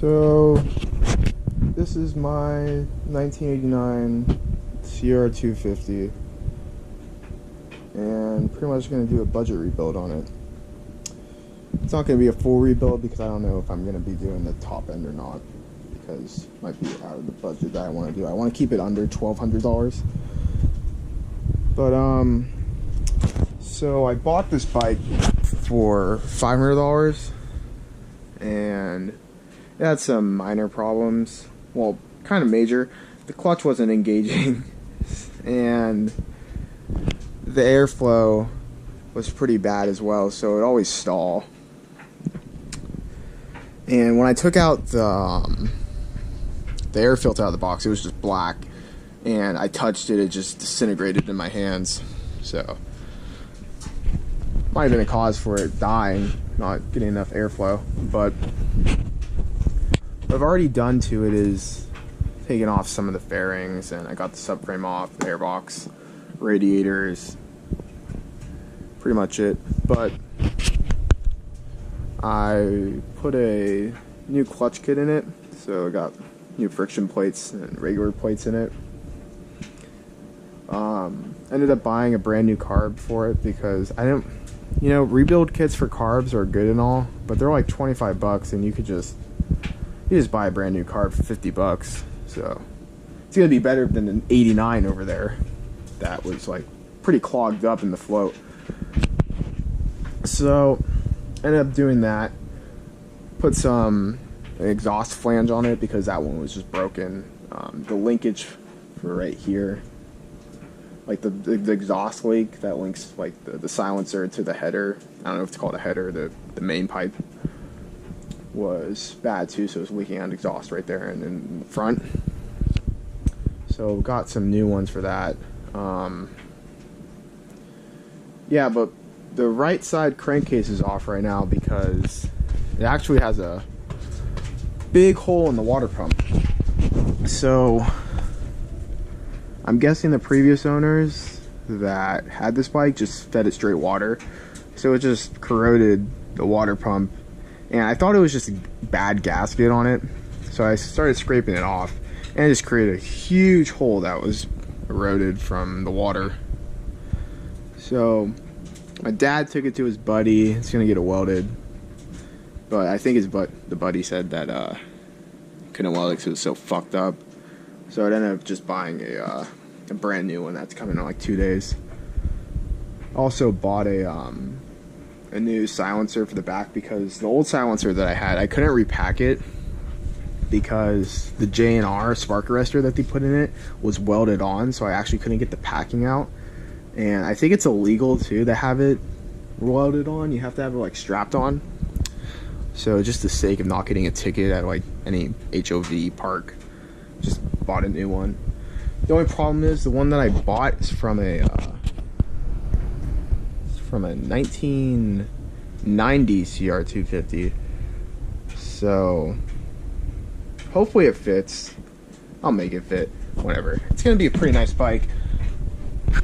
So this is my 1989 CR250, and pretty much going to do a budget rebuild on it. It's not going to be a full rebuild because I don't know if I'm going to be doing the top end or not, because it might be out of the budget that I want to do. I want to keep it under $1,200. But so I bought this bike for $500, and it had some minor problems. Well, kind of major. The clutch wasn't engaging, and the airflow was pretty bad as well, so it always stalled. And when I took out the air filter out of the box, it was just black, and I touched it, it just disintegrated in my hands. So might have been a cause for it dying, not getting enough airflow. But what I've already done to it is taken off some of the fairings, and I got the subframe off, the airbox, radiators, pretty much it. But I put a new clutch kit in it, so I got new friction plates and regular plates in it. Ended up buying a brand new carb for it because I didn't, rebuild kits for carbs are good and all, but they're like 25 bucks, and you just buy a brand new carb for 50 bucks. So it's gonna be better than an 89 over there that was like pretty clogged up in the float. So ended up doing that, put some exhaust flange on it because that one was just broken. The linkage for right here, like the exhaust link that links like the silencer to the header, I don't know if it's called a header, the main pipe, was bad too, so it was leaking out exhaust right there and in the front. So got some new ones for that. Yeah, but the right side crankcase is off right now because it actually has a big hole in the water pump. So I'm guessing the previous owners that had this bike just fed it straight water, so it just corroded the water pump, and I thought it was just a bad gasket on it, so I started scraping it off, and it just created a huge hole that was eroded from the water. So my dad took it to his buddy. He's gonna get it welded, but I think the buddy said that couldn't weld it because it was so fucked up. So I ended up just buying a brand new one that's coming in like 2 days. Also bought a new silencer for the back because the old silencer that I had, I couldn't repack it because the J&R spark arrestor that they put in it was welded on, so I actually couldn't get the packing out. And I think it's illegal too to have it welded on. You have to have it like strapped on. So just the sake of not getting a ticket at like any HOV park, just bought a new one. The only problem is the one that I bought is from a 1990 CR250. So hopefully it fits. I'll make it fit, whatever. It's gonna be a pretty nice bike.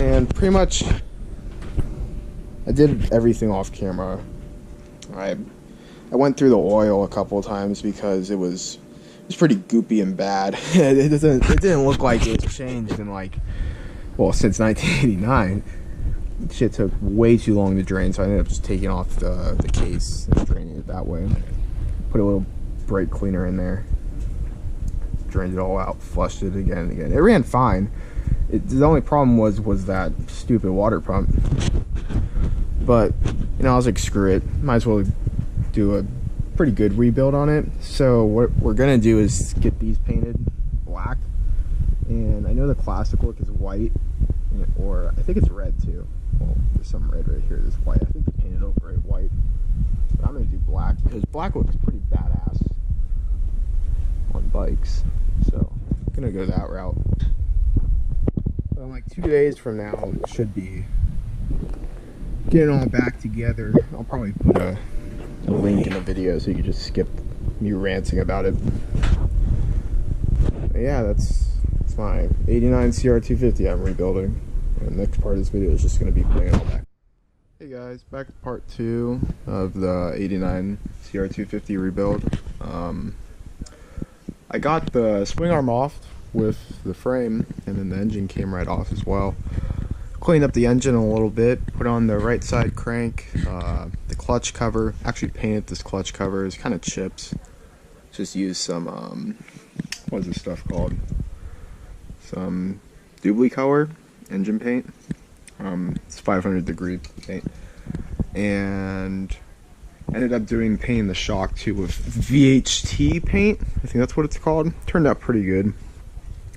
And pretty much I did everything off camera. I went through the oil a couple of times because it was pretty goopy and bad. It didn't look like it's changed in since 1989. Shit took way too long to drain, so I ended up just taking off the case and draining it that way. Put a little brake cleaner in there, drained it all out, flushed it again and again. It ran fine. The only problem was that stupid water pump. But I was like, screw it, might as well do a pretty good rebuild on it. So what we're gonna do is get these painted black, and I know the classic look is white, or I think it's red too. Well, there's some red right here, there's white. I think they painted over it white, but I'm gonna do black because black looks pretty badass on bikes, so I'm gonna go that route. So like 2 days from now, it should be getting all back together. I'll probably put a link in the video so you can just skip me ranting about it. But yeah, that's my 89 CR250 I'm rebuilding. And the next part of this video is just going to be putting it all back. Hey guys, back to part 2 of the 89 CR250 rebuild. I got the swing arm off with the frame, and then the engine came right off as well. Cleaned up the engine a little bit, put on the right side crank, the clutch cover. Actually painted this clutch cover. It's kind of chips. Just used some, what is this stuff called? Some Dupli-Color engine paint. It's 500 degree paint. And ended up painting the shock too with VHT paint. I think that's what it's called. Turned out pretty good.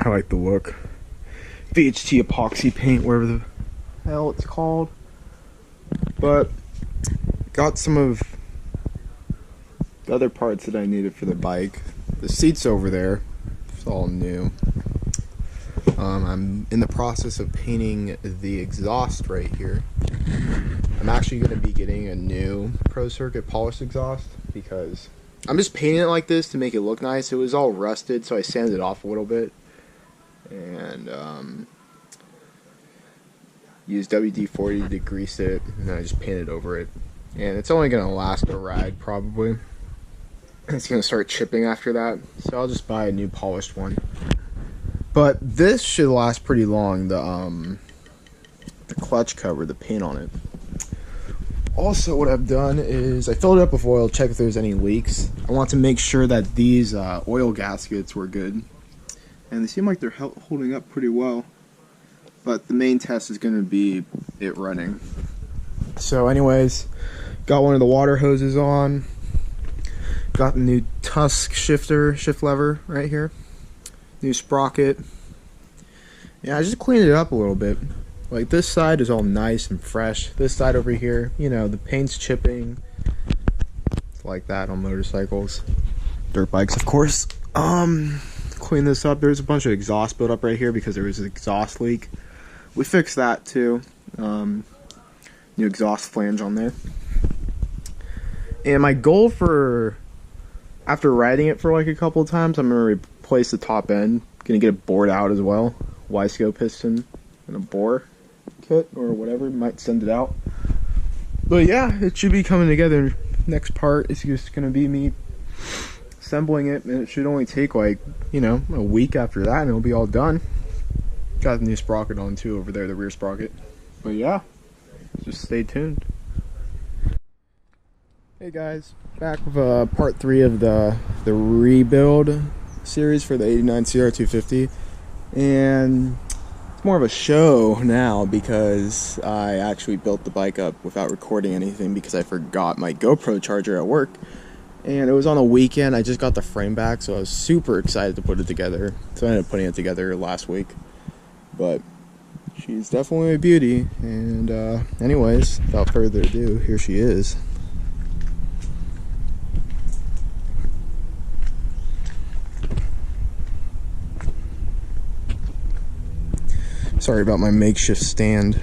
I like the look. VHT epoxy paint, whatever the hell it's called. But got some of the other parts that I needed for the bike. The seats over there, it's all new. I'm in the process of painting the exhaust right here. I'm actually going to be getting a new Pro Circuit polished exhaust because I'm just painting it like this to make it look nice. It was all rusted, so I sanded it off a little bit and used WD-40 to grease it, and then I just painted over it. And it's only going to last a ride probably. It's going to start chipping after that, so I'll just buy a new polished one. But this should last pretty long, the clutch cover, the paint on it. Also, what I've done is I filled it up with oil, check if there's any leaks. I want to make sure that these oil gaskets were good. And they seem like they're holding up pretty well. But the main test is going to be it running. So anyways, got one of the water hoses on. Got the new Tusk shift lever right here. New sprocket. Yeah, I just cleaned it up a little bit. Like this side is all nice and fresh. This side over here, you know, the paint's chipping. It's like that on motorcycles. Dirt bikes, of course. Clean this up. There's a bunch of exhaust built up right here because there was an exhaust leak. We fixed that too. New exhaust flange on there. And my goal for, after riding it for like a couple of times, I'm going to replace the top end. Gonna get it bored out as well. Y-scope piston and a bore kit or whatever. Might send it out. But yeah, it should be coming together. Next part is just gonna be me assembling it, and it should only take like, you know, a week after that and it'll be all done. Got the new sprocket on too over there, the rear sprocket. But yeah, just stay tuned. Hey guys, back with part 3 of the rebuild series for the 89 CR250, and it's more of a show now because I actually built the bike up without recording anything because I forgot my GoPro charger at work, and it was on a weekend. I just got the frame back, so I was super excited to put it together, so I ended up putting it together last week. But she's definitely a beauty, and anyways, without further ado, here she is. Sorry about my makeshift stand.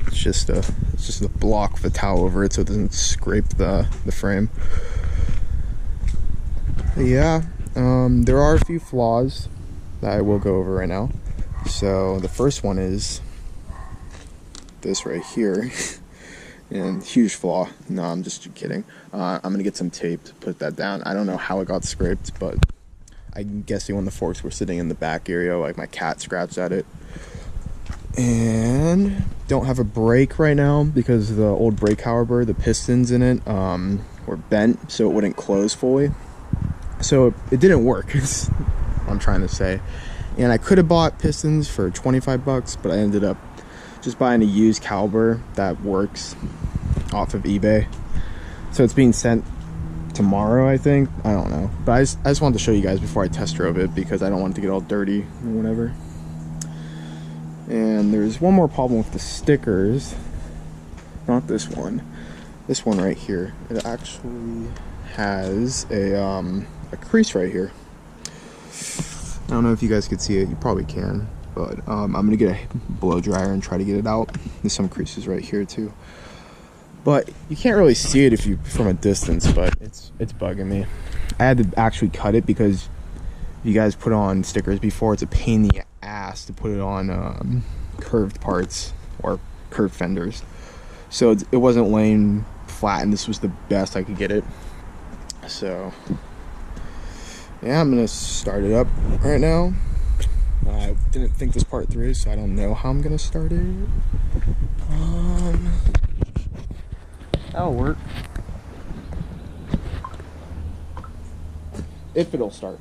It's just a block with a towel over it so it doesn't scrape the frame. But yeah, there are a few flaws that I will go over right now. So the first one is this right here. And huge flaw. No, I'm just kidding. I'm gonna get some tape to put that down. I don't know how it got scraped, but I'm guessing when the forks were sitting in the back area, like my cat scratched at it. And don't have a brake right now because the old brake caliper, the pistons in it were bent, so it wouldn't close fully. So it didn't work, is what I'm trying to say. And I could have bought pistons for 25 bucks, but I ended up just buying a used caliper that works off of eBay. So it's being sent tomorrow, I think. I don't know, but I just wanted to show you guys before I test drove it because I don't want it to get all dirty or whatever. And there's one more problem with the stickers. Not this one. This one right here. It actually has a crease right here. I don't know if you guys could see it. You probably can, but I'm gonna get a blow dryer and try to get it out. There's some creases right here too. But you can't really see it from a distance, but it's bugging me. I had to actually cut it because if you guys put on stickers before, it's a pain in the ass to put it on curved parts or curved fenders. So it wasn't laying flat, and this was the best I could get it. So Yeah, I'm gonna start it up right now. I didn't think this part through, so I don't know how I'm gonna start it. That'll work. If it'll start.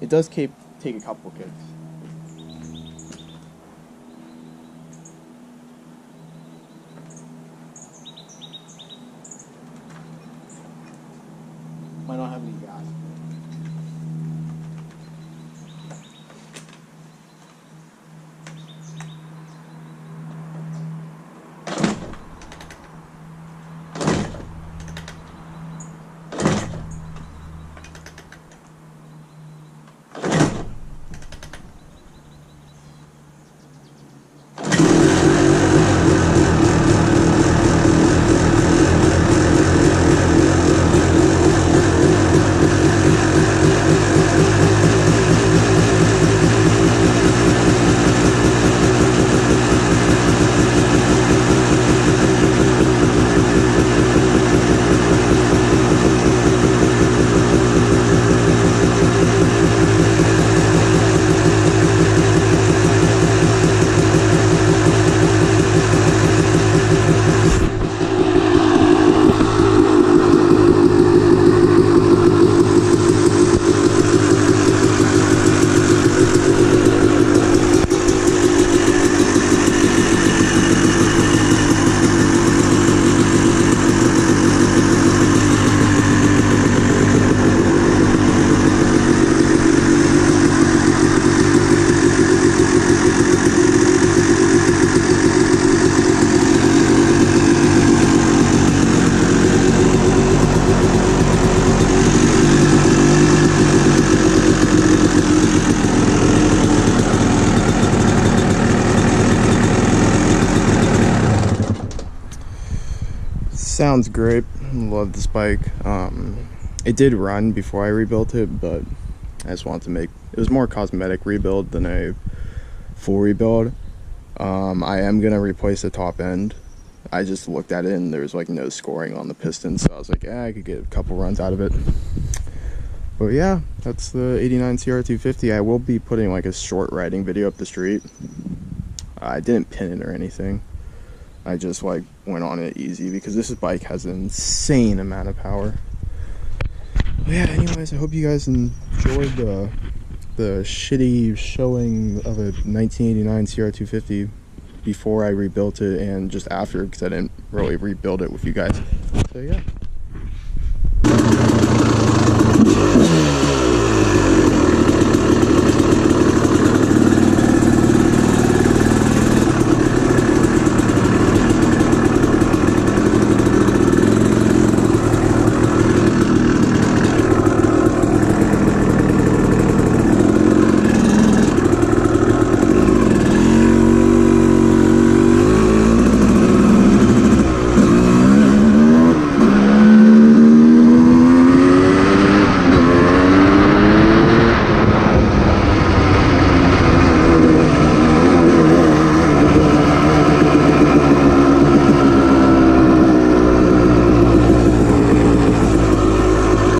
It does take a couple kicks. Might not have any gas. Sounds great. Love this bike. It did run before I rebuilt it, but I just wanted to make it was more cosmetic rebuild than a full rebuild. I am gonna replace the top end. I just looked at it and there was like no scoring on the piston, so I was like, yeah, I could get a couple runs out of it. But yeah, that's the 89 CR250. I will be putting like a short riding video up the street. I didn't pin it or anything. I just like went on it easy because this bike has an insane amount of power. But yeah, anyways, I hope you guys enjoyed the shitty showing of a 1989 CR250 before I rebuilt it and just after, because I didn't really rebuild it with you guys. So yeah.